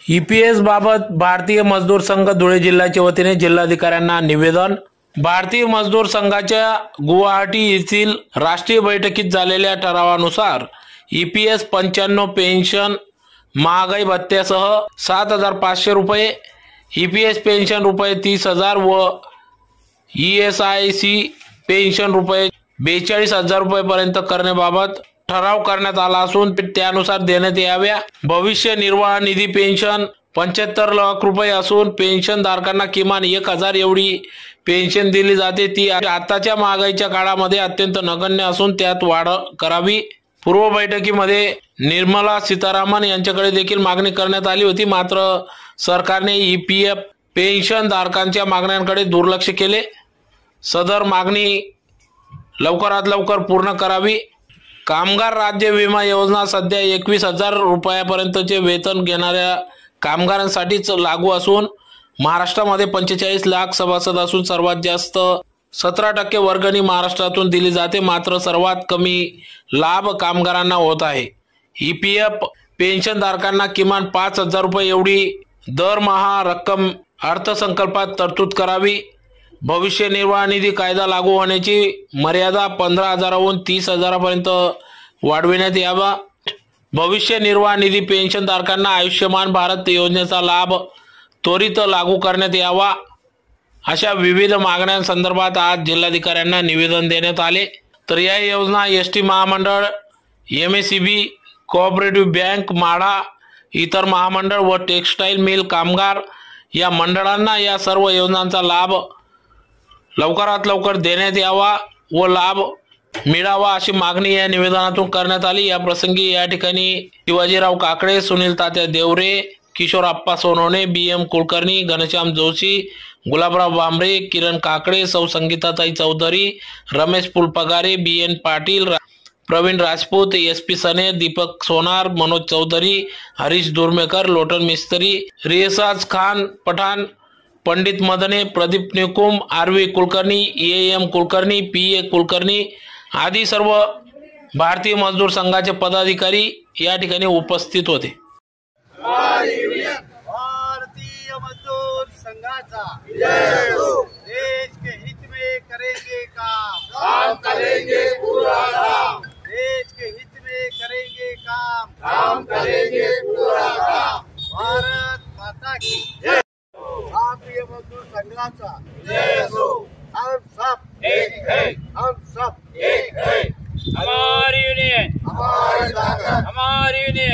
EPS बाबत भारतीय मजदूर संघ धुळे जिल्ह्याच्या वतीने जिल्हाधिकाऱ्यांना निवेदन। भारतीय मजदूर संघाच्या गुवाहाटी येथील राष्ट्रीय बैठकीत झालेल्या ठरावानुसार ईपीएस 95 पेन्शन महागाई भत्त्यासह 7,500 रुपये, ईपीएस पेन्शन रुपये 30,000 व ईएसआयसी पेन्शन रुपये 42,000 रुपयेपर्यंत करण्याबाबत ठराव करण्यात आला असून त्यानुसार देण्यात याव्या। भविष्य निर्वाह निधी पेन्शन 75 लाख रुपये असून पेन्शन धारकांना किमान 1,000 एवढी पेन्शन दिली जाते। ती आताच्या महागाईच्या काळामध्ये अत्यंत नगण्य असून त्यात वाढ करावी। पूर्व बैठकीमध्ये निर्मला सीतारामन यांच्याकडे देखील मागणी करण्यात आली होती, मात्र सरकारने ईपीएफ पेन्शन धारकांच्या मागण्यांकडे दुर्लक्ष केले। सदर मागणी लवकरात लवकर पूर्ण करावी। कामगार राज्य विमा योजना सध्या 21,000 रुपयापर्यंतचे वेतन घेणाऱ्या कामगारांसाठीच लागू असून महाराष्ट्रामध्ये 45 लाख सभासद असून सर्वात जास्त 17% वर्गणी महाराष्ट्रातून दिली जाते, मात्र सर्वात कमी लाभ कामगारांना होत आहे। ईपीएफ पेन्शन धारकांना किमान 5,000 रुपये एवढी दरमहा रक्कम अर्थसंकल्पात तरतूद करावी। भविष्य निर्वाह निधी कायदा लागू होण्याची मर्यादा 15,000हून 30,000 पर्यंत वाढविण्यात यावा। भविष्य निर्वाह निधी पेन्शन धारकांना आयुष्यमान भारत योजनेचा लाभ त्वरित लागू करण्यात यावा। अशा विविध मागण्यांसंदर्भात आज जिल्हाधिकाऱ्यांना निवेदन देण्यात आले। तर या योजना एसटी महामंडळ, एमएसईबी, कोऑपरेटिव्ह बँक, म्हाडा, इतर महामंडळ व टेक्सटाईल मिल कामगार या मंडळांना या सर्व योजनांचा लाभ लवकरात लवकर देण्यात यावा व लाभ मिळावा अशी मागणी या निवेदनातून करण्यात आली। या प्रसंगी या ठिकाणी शिवाजीराव काकडे, सुनील तात्या देवरे, किशोर अप्पा सोनवणे, बीएम कुलकर्णी, घनश्याम जोशी, गुलाबराव बांबरे, किरण काकडे, सौ संगीताताई चौधरी, रमेश फुलपगारे, बीएन पाटील, प्रवीण राजपूत, एसपी सने, दीपक सोनार, Manoj Chaudhari, Harish दुर्मेकर, Lotan Mistry, Riyaz Khan Pathan, Pandit Madane, Pradeep Nikum, R V Kulkarni, A M Kulkarni, P A Kulkarni आदी सर्व भारतीय मजदूर संघाचे पदाधिकारी या ठिकाणी उपस्थित होते। भारतीय मजदूर संघाचा जय हो। देश के हित में करेंगे काम करेंगे पूरा काम। देश के हित में करेंगे काम करेंगे पूरा काम। भारत माता की जय। भारतीय मजदूर संघाचा जय हो। हम सब एक है, हम सब एक है। हमारी यूनियन, हमारी ताकत, हमारी यूनियन।